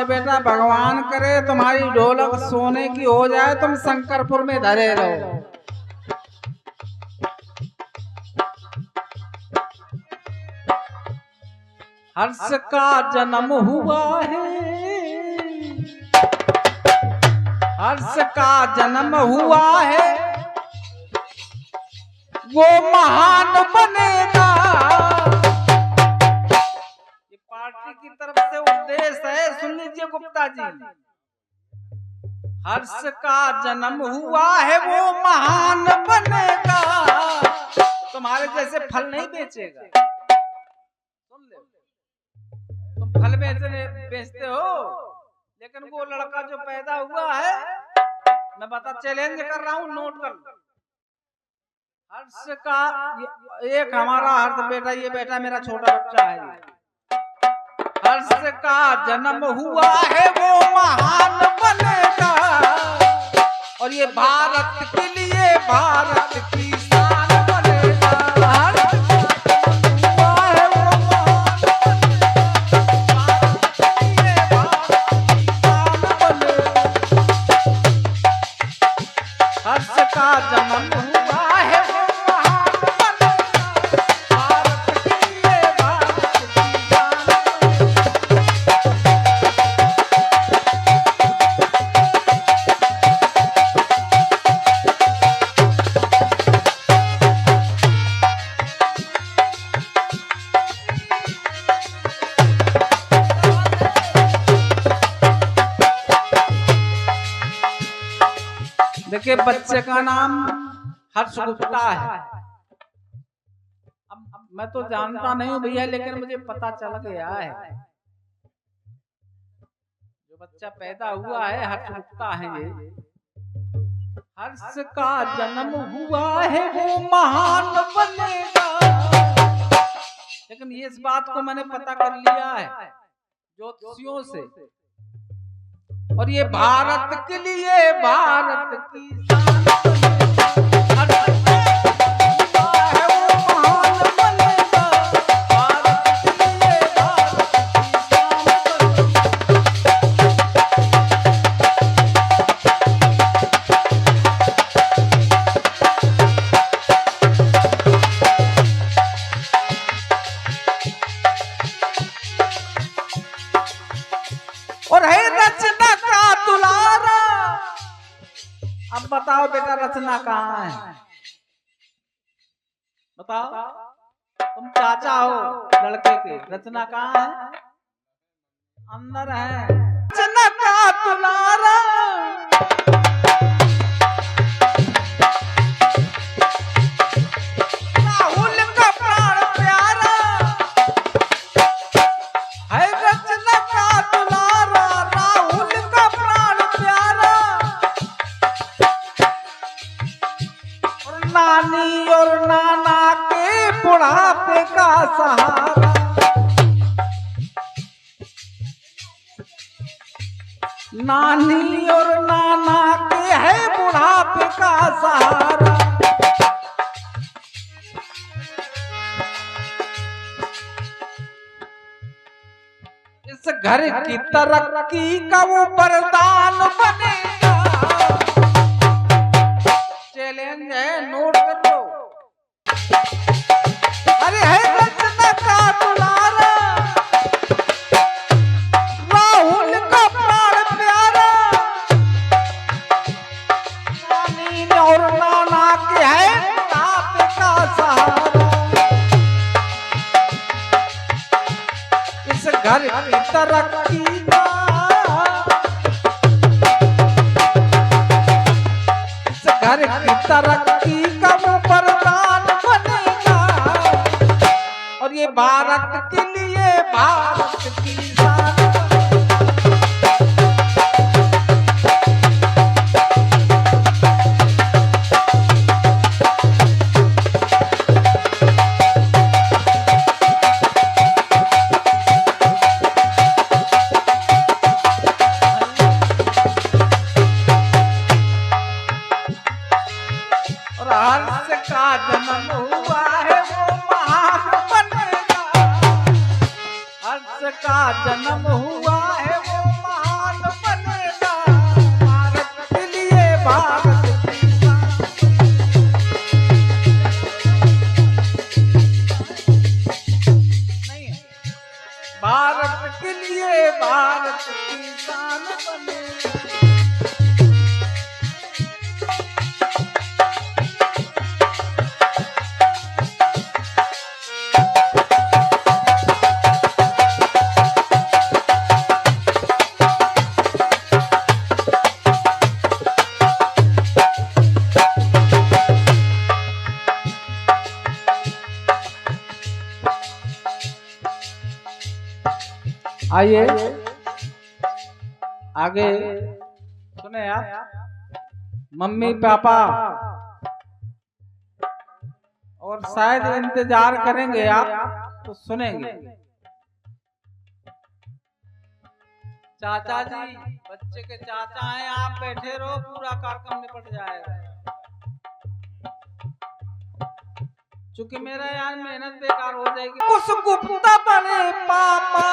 है बेटा, भगवान करे तुम्हारी ढोलक सोने की हो जाए, तुम शंकरपुर में धरे रहो। हर्ष का जन्म हुआ है, हर्ष का जन्म हुआ है, वो महान बनेगा। ये पार्टी की तरफ से उपदेश है, सुन लीजिए गुप्ता जी। हर्ष का जन्म हुआ है, वो महान बनेगा, तुम्हारे जैसे फल नहीं बेचेगा। सुन ले, तुम फल बेचते हो, लेकिन वो लड़का जो पैदा हुआ है, मैं बता चैलेंज कर रहा हूं, नोट कर लो। हर्ष का एक हमारा हर्ष बेटा, ये बेटा मेरा छोटा बच्चा है, हर्ष का जन्म हुआ है, वो महान बनेगा, और ये भारत के लिए भारत की शान बनेगा। हर्ष का जन्म हुआ है, वो महान बनेगा, भारत के लिए भारत की शान बनेगा। हर्ष का जन्म हुआ है, देखिए बच्चे का नाम हर्ष गुप्ता है। अब मैं तो जानता नहीं हूँ भैया, लेकिन मुझे पता चल गया है जो बच्चा पैदा हुआ है हर्ष गुप्ता है। ये हर्ष का जन्म हुआ है, वो महान बनेगा, लेकिन इस बात को मैंने पता कर लिया है ज्योतिषियों से, और ये भारत के लिए भारत की शान है, वो महान बनेगा, भारत के लिए भारत की शान। और है रचना का दुलारा। अब बताओ बेटा, रचना कहाँ है? बताओ, तुम चाचा हो लड़के के, रचना कहाँ है? अंदर है। रचना का दुलारा, राहुल का प्राण प्यारा, है रचना का दुलारा, राहुल का प्राण प्यारा, और नानी और नाना के बुढ़ापे का सहारा। नानी और नाना के है बुढ़ापे का सहारा। इस घर की तरक्की का वो वरदान बनेगा। चैलेंज है, नोट कर लो। अरे है रचना का दुलारा, राहुल का प्राण प्यारा, नानी और नाना के है बुढ़ापे का सहारा। इस घर की तरक्की का, इस घर की तरक्की का वो वरदान बनेगा, और ये भारत के लिए भारत की शान। और हर्ष का जन्म हुआ है, वो महान बनेगा। हर्ष का जन्म हुआ है, वो महान भारत के लिए भारत की शान बने। आइए आगे सुने आप। मम्मी पापा और शायद इंतजार करेंगे आप तो सुनेंगे। चाचा जी बच्चे के चाचा हैं, आप बैठे रहो, पूरा कार्यक्रम निपट जाएगा। चूंकि मेरा यार मेहनत बेकार हो जाएगी। कुछ गुप्ता बने पापा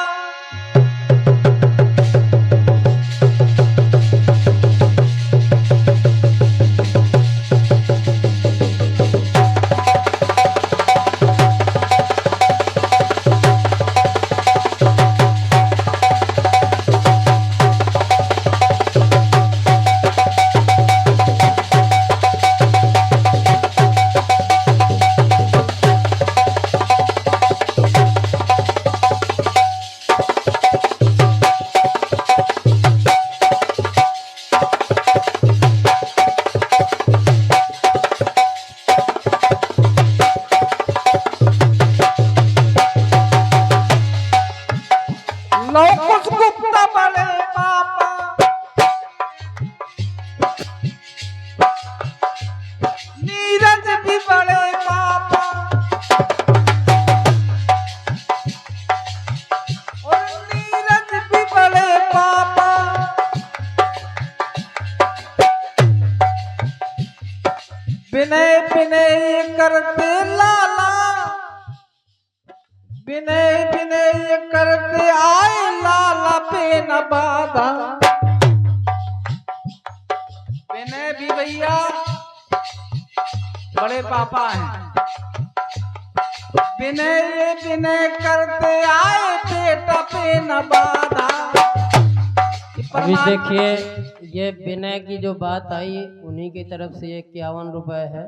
विनय विनय करते लाला, विनय विनय करते आए लाला पे न बाधा। विनय भी भैया बड़े पापा हैं। विनय विनय करते आए बेटा पे न बाधा। अभी देखिए ये विनय की जो बात आई उन्हीं की तरफ से 51 रुपए है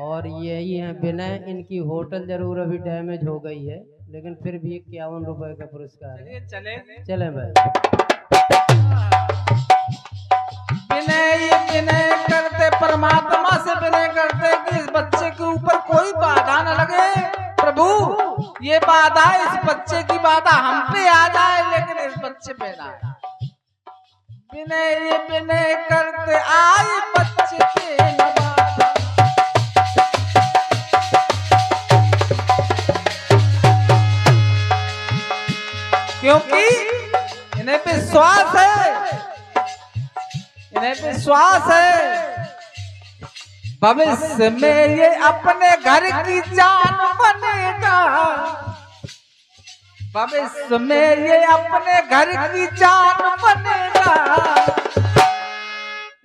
और यही है विनय। इनकी होटल जरूर अभी डैमेज हो गई है लेकिन फिर भी 51 रुपए का पुरस्कार है। चले भाई। विनय विनय करते परमात्मा से विनय करते कि इस बच्चे के ऊपर कोई बाधा न लगे। प्रभु ये बाधा, इस बच्चे की बाधा हम पे आ जाए लेकिन इस बच्चे पे ना। विनय विनय करते आए बच्चे पे न बाधा। क्योंकि इन्हें विश्वास है, इन्हें विश्वास है भविष्य में ये अपने घर की जान बनेगा। भविष्य में ये अपने घर की जान बनेगा।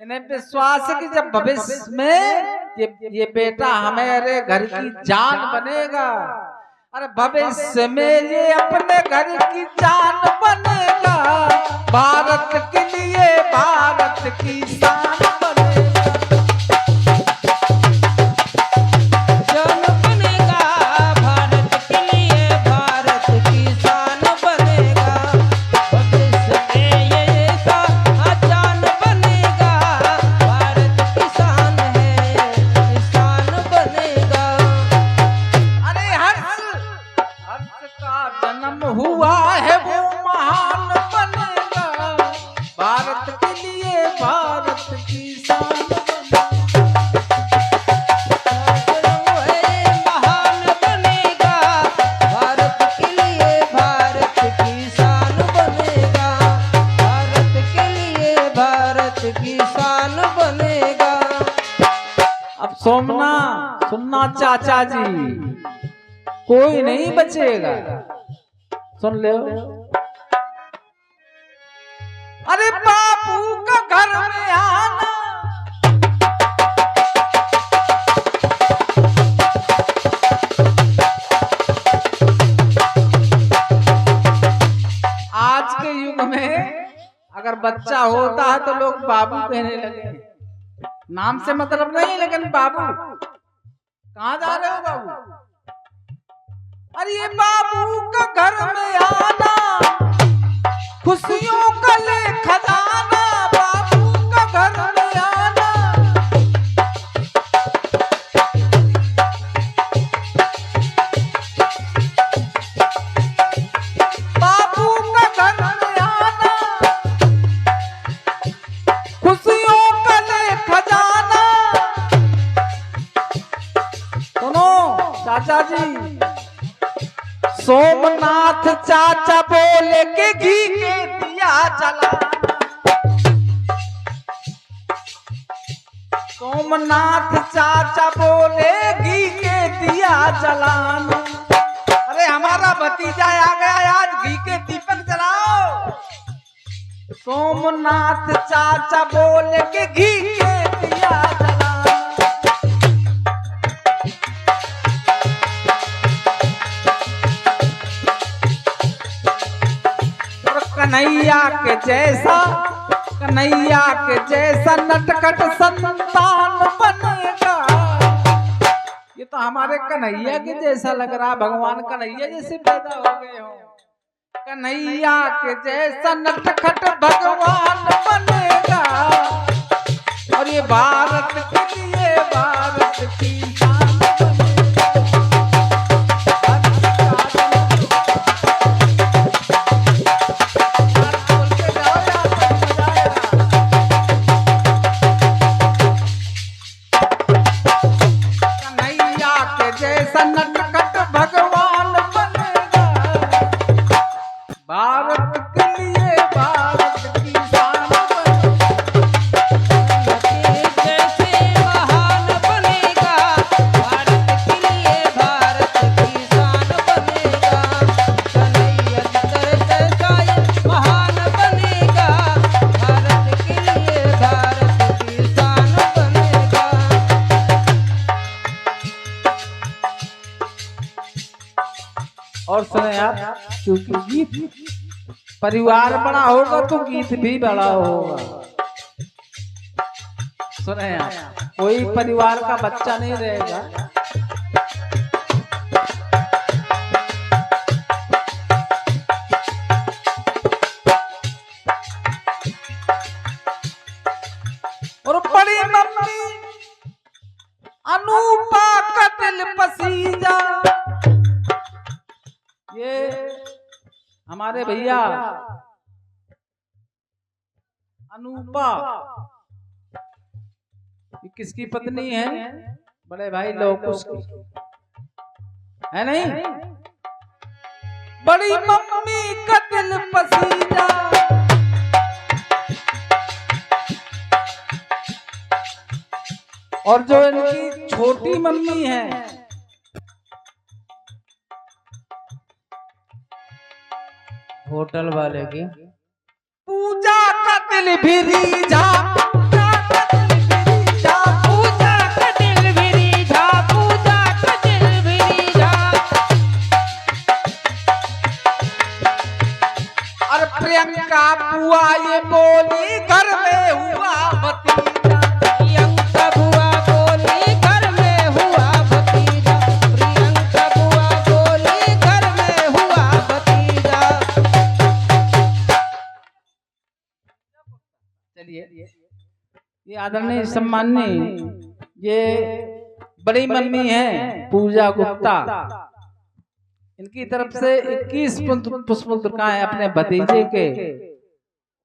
इन्हें विश्वास है कि जब भविष्य में ये बेटा हमारे घर की जान बनेगा। अरे भविष्य में ये अपने घर की जान बनेगा। भारत के लिए भारत की शान बनेगा। जान बनेगा भारत के लिए भारत की शान बनेगा। भविष्य में ये जान बनेगा। भारत की शान है, शान बनेगा। अरे हर्ष का जन्म हुआ है वो महान बनेगा। भारत के लिए भारत की शान बनेगा। महान बनेगा भारत के लिए भारत की शान बनेगा। भारत के लिए भारत की शान बनेगा। अब सोमना सुनना चाचा जी, कोई नहीं बचेगा। सुन ले। अरे बापू का घर में आना, अगर बच्चा होता है तो लोग बाबू कहने लगे। नाम से मतलब नहीं, लेकिन बाबू। कहाँ जा रहे हो बाबू? अरे बाबू का घर में आना, खुशियों का ले खजाना, बाबू का घर में आना। बाबू का घर में आना, खुशियों का ले खजाना। सुनो चाचा जी, सोमनाथ चाचा बोले के घी के दिया जलाना। सोमनाथ चाचा बोले घी के दिया जलाना। अरे हमारा भतीजा आ गया, आज घी के दीपक जलाओ। सोमनाथ चाचा बोले के घी के दिया जलाना। कन्हैया के जैसा, कन्हैया के जैसा नटखट संतान बनेगा। ये तो हमारे कन्हैया के जैसा लग रहा, भगवान कन्हैया जैसे पैदा हो गए हो। कन्हैया के जैसा नटखट भगवान बनेगा। और ये भारत के लिए, भारत की शान बनेगा। नटखट भगवान बनेगा। भारत के लिए, भारत की शान जैसे महान बनेगा। भारत के लिए, भारत की शान बनेगा। कन्हैया जैसा महान बनेगा। भारत के लिए, भारत की शान बनेगा। और सुने आप, क्योंकि गीत परिवार बड़ा होगा तो गीत भी बड़ा होगा। सुने आप, कोई परिवार का बच्चा नहीं रहेगा। और बड़ी मम्मी अनूपा का दिल पसीजा। ये हमारे भैया अनूपा, ये किसकी पत्नी है? बड़े भाई लोकुश की है नहीं? बड़ी मम्मी का दिल पसीजा। और जो इनकी छोटी मम्मी है, होटल वाले की पूजा का दिल भी रीझा। पूजा का दिल भी रीझा। पूजा का दिल भी रीझा। पूजा का दिल भी रीझा। और प्रियंका बुआ ये बोली घर में हुआ भतीजा। प्रियंका बुआ बोली घर में हुआ भतीजा। प्रियंका बुआ बोली घर में हुआ भतीजा। चलिए, ये आदरणीय सम्माननीय ये बड़ी मम्मी है पूजा गुप्ता, इनकी तरफ से 21 पुष्पद्रकाएं अपने भतीजे के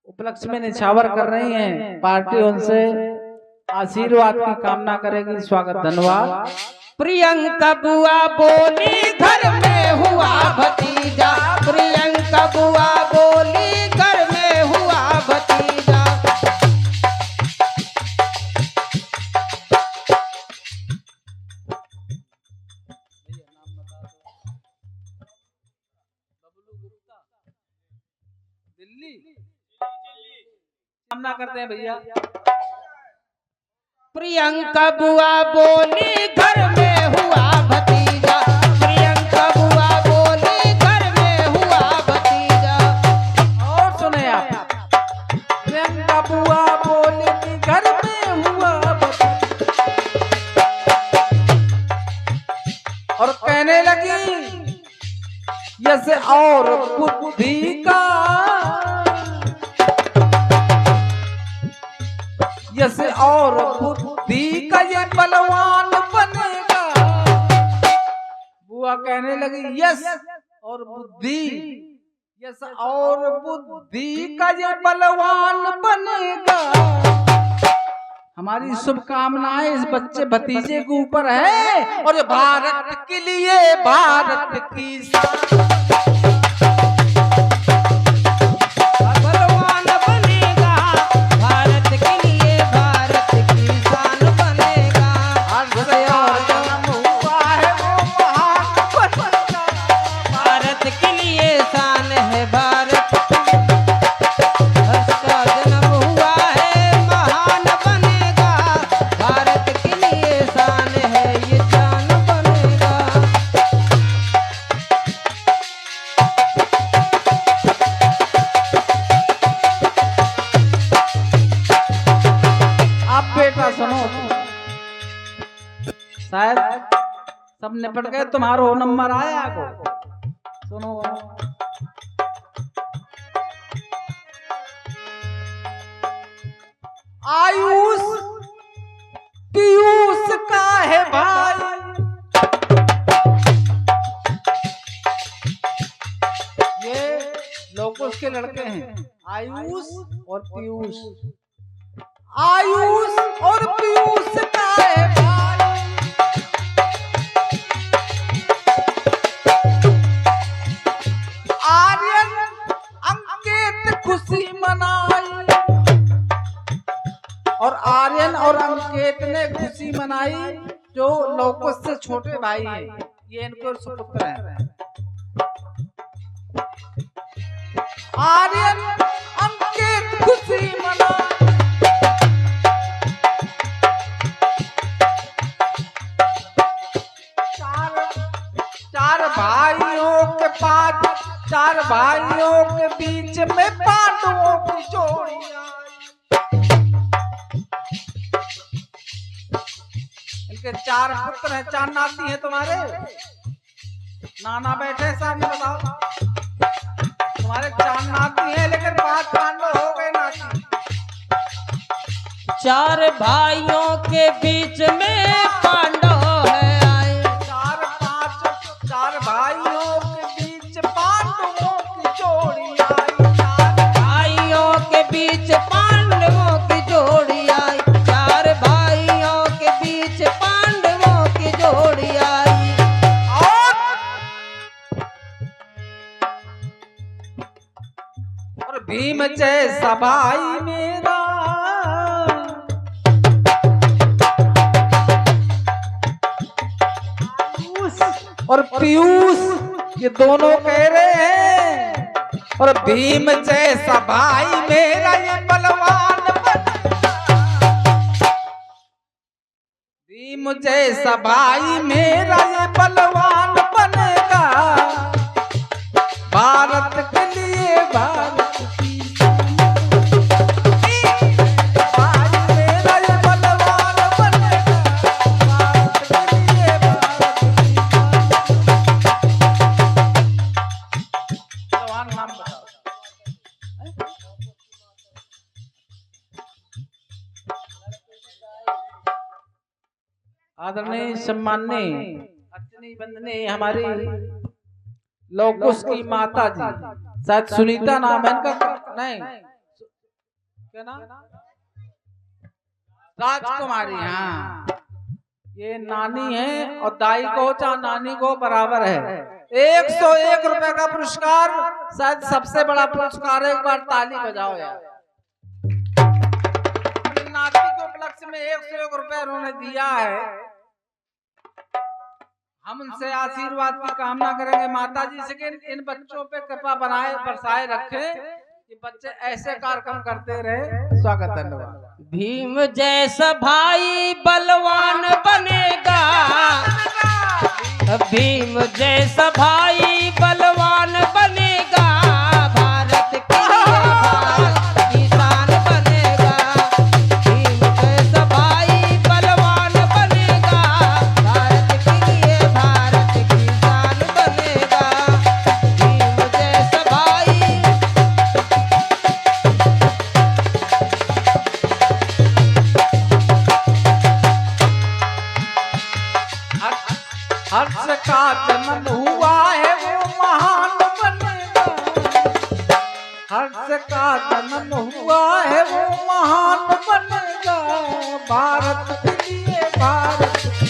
उपलक्ष्य में निछावर कर रही हैं। पार्टी उनसे आशीर्वाद की कामना करेगी। स्वागत, धन्यवाद। प्रियंका बुआ बोली घर में हुआ भतीजा। प्रियंका बुआ बोली घर में हुआ भतीजा। दिल्ली कामना करते हैं भैया। प्रियंका बुआ बोली घर में हुआ भतीजा। प्रियंका बुआ बोली घर में हुआ भतीजा। और सुने आप, यश और बुद्धि का, यश और बुद्धि का ये बलवान बनेगा। बुआ कहने लगी यश और बुद्धि, यश और बुद्धि का ये बलवान बनेगा। हमारी शुभकामनाएं इस बच्चे भतीजे के ऊपर है और ये भारत के लिए, भारत की बलवान बनेगा, भारत के लिए भारत की शान बनेगा। जन्म हुआ है वो महान बनेगा, भारत के लिए शान है भारत, उसका जन्म हुआ है महान बनेगा। भारत के लिए शान है ये जान बनेगा। आप बेटा सुनो, शायद सब निपट गए, तुम्हारा नंबर आया को सुनो। आयुष पीयूष का है भाई, ये लोग उसके लड़के हैं, आयुष और पीयूष, आयुष और पीयूष का है भाई। आर्यन अंकित खुशी मनाई, और आर्यन और अंकित ने खुशी मनाई, जो लोकुश से छोटे भाई हैं, ये इनके सुपुत्र हैं। आर्यन अंकित खुशी मनाई, चार भाइयों के पास, चार भाइयों के बीच में पांडवों की जोड़ी आई। इनके चार पुत्र हैं, चार नाती हैं तुम्हारे, नाना बैठे सामने, बताओ तुम्हारे चार नाती हैं लेकिन 5 पांडव हो गए नाती। चार भाइयों के बीच में पांडव है आए, चार भाइयों के बीच पांडवों की जोड़ी आई। चार भाइयों के बीच पांडवों की जोड़ी आई, चार भाइयों के बीच पांडवों की जोड़ी आई। और भीम जैसा भाई मेरा, और पीयूष, ये दोनों कह रहे हैं, और भीम जैसा भाई मेरा ये बलवान बनेगा। भीम जैसा भाई मेरा ये बलवान बनेगा, भारत के लिए, भारत की भाई मेरा ये बलवान बनेगा, भारत के लिए, भारत की जवान नाम बताओ। आदरणीय सम्माननीय अर्चनी बंदनी हमारी लोकुश की माता जी, शायद सुनीता नाम है इनका, नहीं क्या नाम, राजकुमारी, हाँ ये नानी है और दाई को चाहे नानी को बराबर है। 101 रुपए का पुरस्कार, शायद सबसे बड़ा पुरस्कार है, एक बार ताली बजाओ यार। नाती के उपलक्ष्य में 101 रुपए उन्होंने दिया है। हम उनसे आशीर्वाद की कामना करेंगे माता जी से कि इन बच्चों पे कृपा बनाए बरसाए रखें, कि बच्चे ऐसे कार्यक्रम करते रहे। स्वागत, धन्यवाद। भीम जैसा भाई बलवान बनेगा, भीम जैसा भाई बलवान बनेगा, भारत के लिए भारत की शान बनेगा। भीम जैसा भाई बलवान बनेगा, भारत के लिए भारत की शान बनेगा। भीम भारत के लिए भारत की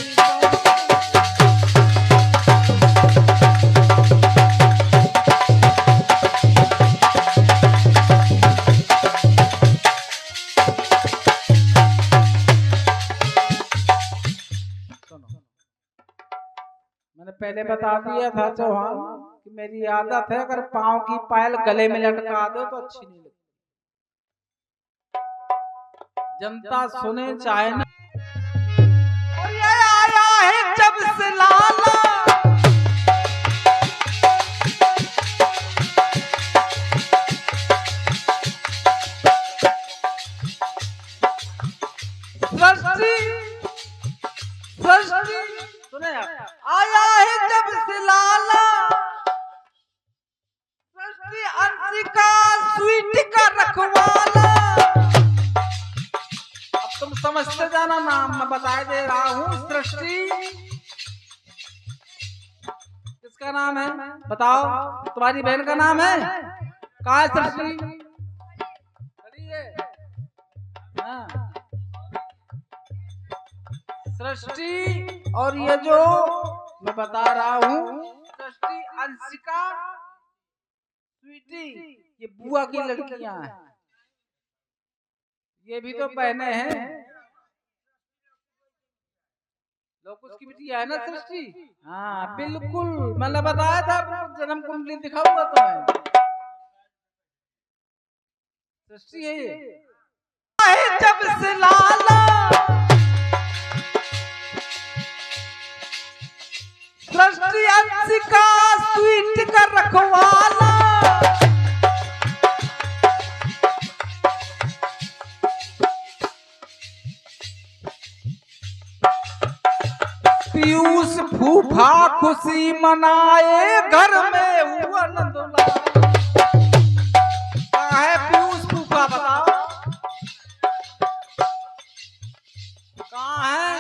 मैंने पहले बता दिया था चौहान कि मेरी आदत है अगर पांव की पायल गले में लटका दो तो अच्छी नहीं लगती। जनता सुने चाहे ना। और ये आया है जब से लाला सृष्टि सृष्टि सुने आया है जब से लाला सृष्टि अंशिका स्वीट का रखवाला। अब तुम समझते जाना नाम मैं बताए दे रहा हूँ। सृष्टि किसका नाम है बताओ? तुम्हारी बहन का नाम है। कहाँ है सृष्टि? हाँ सृष्टि और ये जो मैं बता रहा हूँ सृष्टि अंशिका स्वीटी ये बुआ की लड़कियां हैं। ये भी तो बहनें हैं। लोग उसकी बिटिया है ना सृष्टि। हाँ बिल्कुल मैंने बताया था जन्म कुंडली दिखाऊंगा तुम्हें। सृष्टि है ये जब से लाला सृष्टि अंशिका स्वीट का रखवाला। पीयूष फूफा खुशी मनाए घर में हुआ नंदलाल। कहाँ है पीयूष फूफा बताओ? कहाँ है?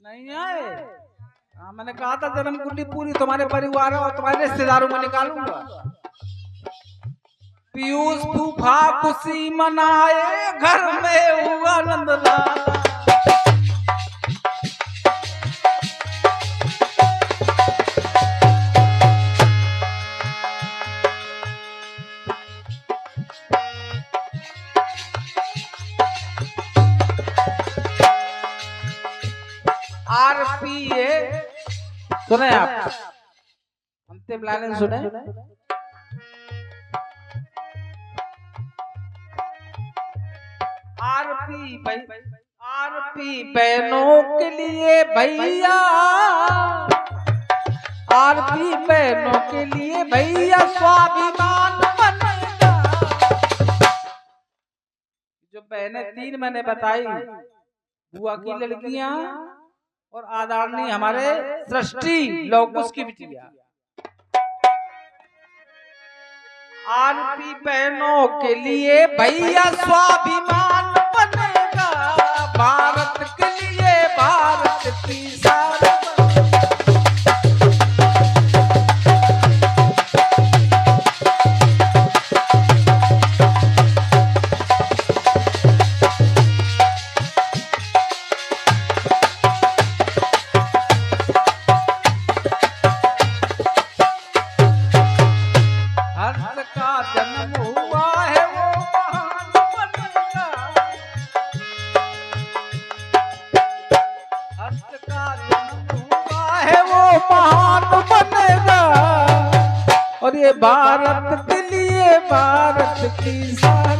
नहीं आए। हाँ मैंने कहा था जन्म कुंडली पूरी तुम्हारे परिवार और तुम्हारे रिश्तेदारों में निकालूंगा। पीयूष फूफा खुशी मनाए घर में हुआ नंदलाल। RPA सुने आप अंतिम लाइन सुने। आरपी बहनों के लिए भैया आरपी बहनों के लिए भैया स्वाभिमान बनेगा। जो बहनें तीन मैंने बताई बुआ की लड़कियां और आदरणीय हमारे सृष्टि लौकुश की बिटिया। आरपी बहनों के लिए भैया स्वाभिमान बनेगा। भारत के लिए भारत की शान। और ये भारत के लिए भारत की शान।